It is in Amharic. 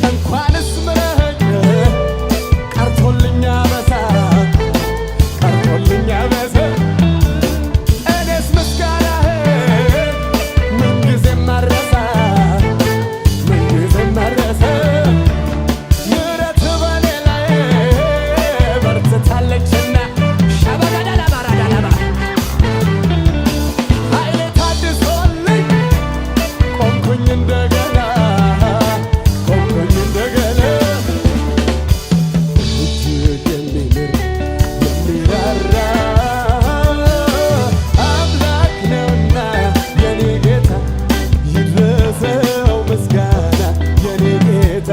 እንኳንስ ምረኝ ቀርቶልኛ በሳ ቀርቶልኛ በሳ እኔስ ምስጋናህን ምንጊዜም ማረሳ ምንጊዜም ማረሳ ምሕረት በኔ ላይ በርትታለችና ሻባጋዳላ ባራዳላባ ኃይሌ ታድሶልኝ ቆምኩኝ እንደገና ቆምኩኝ እንደገና እጅግ የሚምር የሚራራ አምላክ ነውና የኔ ጌታ ይድረሰው ምስጋና የኔ ጌታ